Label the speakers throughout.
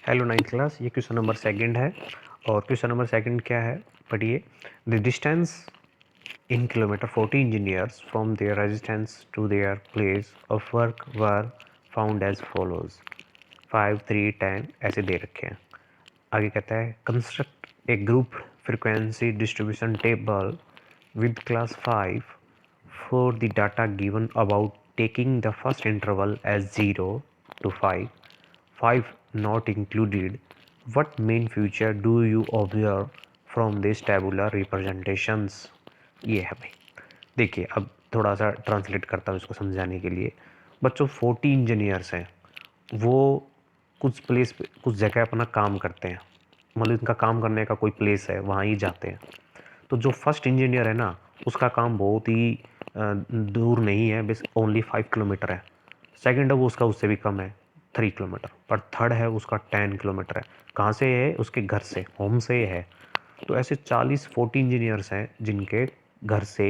Speaker 1: Hello ninth class, ये question number second है। और क्वेश्चन नंबर सेकंड क्या है, पढ़िए। The distance in kilometre 40 engineers from their residence to their place of work were found as follows 5, 3, 10 ऐसे दे रखे हैं। आगे कहता है construct A group frequency distribution table with class 5 for the data given about taking the first interval as 0 to 5 not included. What main feature do you observe from this tabular representations? ये है भाई। देखिए, अब थोड़ा सा translate करता हूँ इसको समझाने के लिए। बच्चों 40 इंजीनियर्स हैं, वो कुछ प्लेस पे कुछ जगह अपना काम करते हैं, मतलब इनका काम करने का कोई प्लेस है, वहाँ ही जाते हैं। तो जो फर्स्ट इंजीनियर है ना, उसका काम बहुत ही दूर नहीं है, बस ओनली 5 किलोमीटर है। सेकंड है वो, उसका उससे भी कम है, 3 किलोमीटर। पर थर्ड है उसका 10 किलोमीटर है। कहाँ से है? उसके घर से, होम से है। तो ऐसे 40 इंजीनियर्स हैं जिनके घर से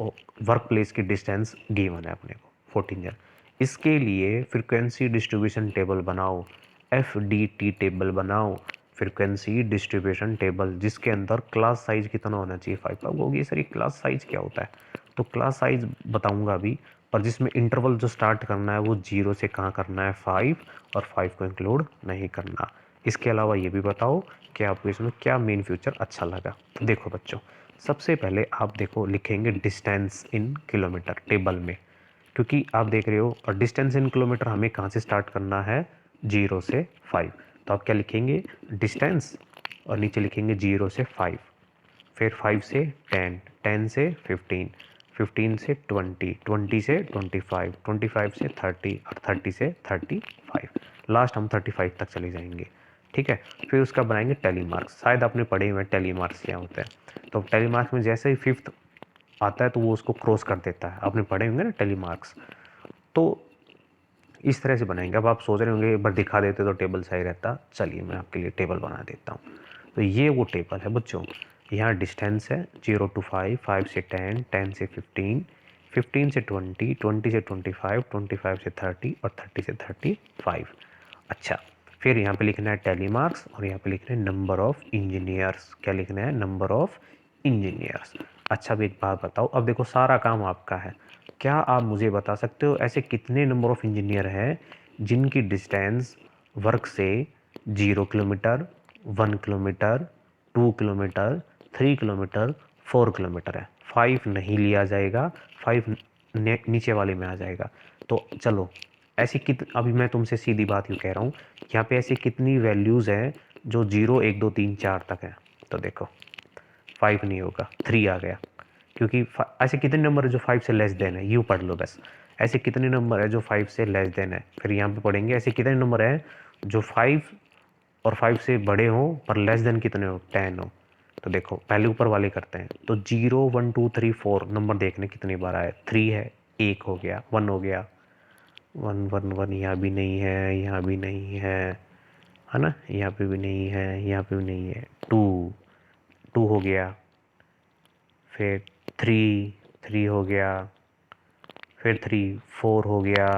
Speaker 1: वर्क प्लेस की डिस्टेंस गिवन है अपने को 14 ईयर। इसके लिए फ्रिक्वेंसी डिस्ट्रीब्यूशन टेबल बनाओ, FDT टेबल बनाओ, फ्रिक्वेंसी डिस्ट्रीब्यूशन टेबल, जिसके अंदर क्लास साइज कितना होना चाहिए 5। अब होगी सर क्लास साइज क्या होता है, तो क्लास साइज बताऊंगा अभी। और जिसमें इंटरवल जो स्टार्ट करना है वो 0 से कहाँ करना है, 5, और 5 को इंक्लूड नहीं करना। इसके अलावा ये भी बताओ कि आपको इसमें क्या मेन फीचर अच्छा लगा। देखो बच्चों, सबसे पहले आप देखो लिखेंगे डिस्टेंस इन किलोमीटर टेबल में, क्योंकि आप देख रहे हो। और डिस्टेंस इन किलोमीटर हमें कहाँ से स्टार्ट करना है, 0 से 5। तो आप क्या लिखेंगे, डिस्टेंस, और नीचे लिखेंगे 0 से 5, फिर 5 से 10, 10 से 15, 15 से 20, 20 से 25, 25 से 30, और 30 से 35। लास्ट हम 35 तक चले जाएंगे, ठीक है। फिर उसका बनाएंगे टेली मार्क्स। शायद आपने पढ़े हुए टेली मार्क्स क्या होता है। तो टेली मार्क्स में जैसे ही 5th आता है तो वो उसको क्रॉस कर देता है। आपने पढ़े होंगे ना टेली मार्क्स। तो इस तरह से बनाएंगे। अब आप सोच रहे होंगे एक बार दिखा देते तो टेबल सही रहता। चलिए मैं आपके लिए टेबल बना देता हूँ। तो ये वो टेबल है बच्चों। यहाँ डिस्टेंस है 0 to 5, 5 से 10, 10 से 15, 15 से 20, 20 से 25, 25 से 30, और 30 से 35। अच्छा, फिर यहाँ पे लिखना है टेली मार्क्स, और यहाँ पे लिखना है नंबर ऑफ इंजीनियर्स। क्या लिखना है, नंबर ऑफ इंजीनियर्स। अच्छा, अब एक बात बताओ, अब देखो सारा काम आपका है। क्या आप मुझे बता सकते हो ऐसे कितने नंबर ऑफ इंजीनियर हैं जिनकी डिस्टेंस वर्क से 0 kilometre, 1 kilometre, 2 kilometre, 3 kilometre, 4 kilometre है। 5 नहीं लिया जाएगा, 5 नीचे वाले में आ जाएगा। तो चलो, ऐसी अभी मैं तुमसे सीधी बात यूँ कह रहा हूँ, यहाँ पे ऐसी कितनी वैल्यूज़ हैं जो 0, 1, 2, 3, 4 तक है। तो देखो 5 नहीं होगा, 3 आ गया, क्योंकि ऐसे कितने नंबर है जो 5 से लेस देन है, यूँ पढ़ लो बस। ऐसे कितने नंबर है जो 5 से लेस देन है, फिर यहाँ पे पढ़ेंगे ऐसे कितने नंबर है जो 5 और 5 से बड़े हों पर लेस देन कितने हो, 10 हो। तो देखो पहले ऊपर वाले करते हैं। तो 0, 1, 2, 3, 4 नंबर देखने कितनी बार आए, 3 है, 1 हो गया, 1 हो गया, 1, 1, 1 यहाँ भी नहीं है, यहाँ भी नहीं है ना, यहाँ पे भी नहीं है, यहाँ पे भी नहीं है। 2, 2 हो गया, फिर 3, 3 हो गया, फिर 3, 4 हो गया,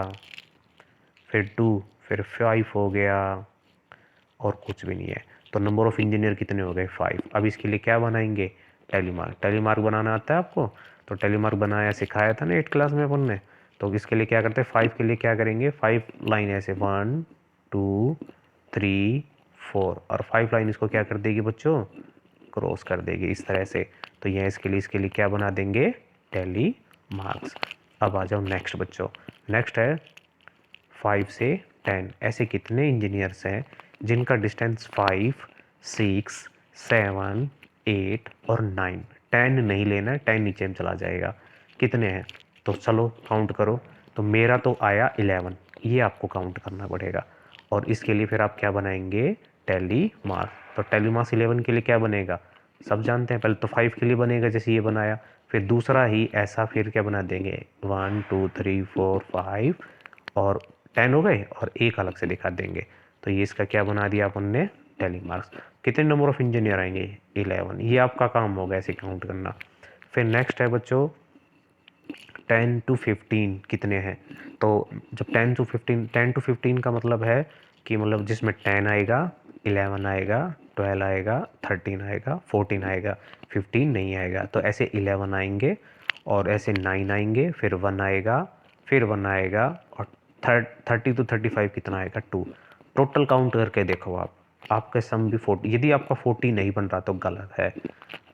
Speaker 1: फिर 2, फिर 5 हो गया, और कुछ भी नहीं है। तो नंबर ऑफ इंजीनियर कितने हो गए, 5। अब इसके लिए क्या बनाएंगे, टेलीमार्क। टेलीमार्क बनाना आता है आपको? तो टेलीमार्क बनाया सिखाया था ना 8 क्लास में अपन ने। तो इसके लिए क्या करते हैं, 5 के लिए क्या करेंगे, 5 लाइन ऐसे 1, 2, 3, 4, और 5 लाइन इसको क्या कर देगी बच्चों, क्रॉस कर देगी इस तरह से। तो यह इसके लिए क्या बना देंगे, टेली मार्क्स। अब आ जाओ नेक्स्ट बच्चों। नेक्स्ट है 5 से 10 ऐसे कितने इंजीनियर्स हैं जिनका डिस्टेंस 5, 6, 7, 8 और 9। 10 नहीं लेना, 10 नीचे में चला जाएगा। कितने हैं, तो चलो काउंट करो। तो मेरा तो आया 11, ये आपको काउंट करना पड़ेगा। और इसके लिए फिर आप क्या बनाएंगे, टेली मार्क्स। तो टेली मार्क्स 11 के लिए क्या बनेगा, सब जानते हैं। पहले तो 5 के लिए बनेगा जैसे ये बनाया, फिर दूसरा ही ऐसा फिर क्या बना देंगे, 1, 2, 3, 4, 5 और 10 हो गए, और एक अलग से दिखा देंगे। तो ये इसका क्या बना दिया अपन ने, टेली मार्क्स। कितने नंबर ऑफ इंजीनियर आएंगे, 11। ये आपका काम होगा ऐसे काउंट करना। फिर नेक्स्ट है बच्चों 10 to 15 कितने हैं। तो जब 10 to 15 का मतलब है कि मतलब जिसमें 10 आएगा, 11 आएगा, 12 आएगा, 13 आएगा, 14 आएगा, 15 नहीं आएगा। तो ऐसे 11 आएंगे और ऐसे 9 आएंगे, फिर 1 आएगा, फिर 1 आएगा, और 30 to 35 कितना आएगा 2। टोटल काउंट करके देखो आप, आपका सम भी 40, यदि आपका 40 नहीं बन रहा तो गलत है।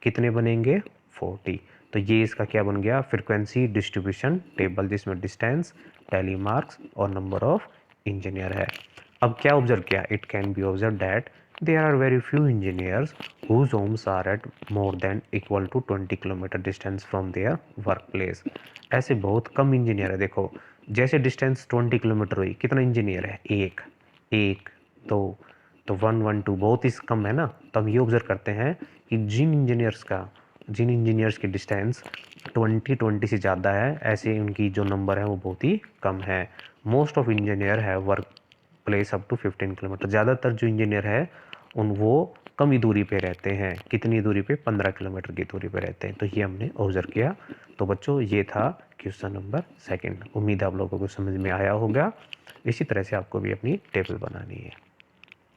Speaker 1: कितने बनेंगे 40। तो ये इसका क्या बन गया, फ्रीक्वेंसी डिस्ट्रीब्यूशन टेबल, जिसमें डिस्टेंस, टैली मार्क्स और नंबर ऑफ इंजीनियर है। अब क्या ऑब्जर्व किया, it can be observe that there are very few engineers whose homes are at more than equal to 20 kilometre distance from their work place. ऐसे बहुत कम engineer है। देखो जैसे डिस्टेंस 20 किलोमीटर हुई, कितना इंजीनियर है, एक, एक, दो, तो 1 1 2 बहुत ही कम है ना। तो हम ये ऑब्जर्व करते हैं कि जिन इंजीनियर्स की डिस्टेंस 20 से ज़्यादा है, ऐसे उनकी जो नंबर है वो बहुत ही कम है। मोस्ट ऑफ इंजीनियर है work place up to 15 kilometre. ज़्यादातर जो इंजीनियर है उन वो कम ही दूरी पे रहते हैं। कितनी दूरी पे, 15 किलोमीटर की दूरी पे रहते हैं। तो ये हमने ऑब्जर्व किया। तो बच्चों ये था क्वेश्चन नंबर 2। उम्मीद है आप लोगों को समझ में आया होगा। इसी तरह से आपको भी अपनी टेबल बनानी है।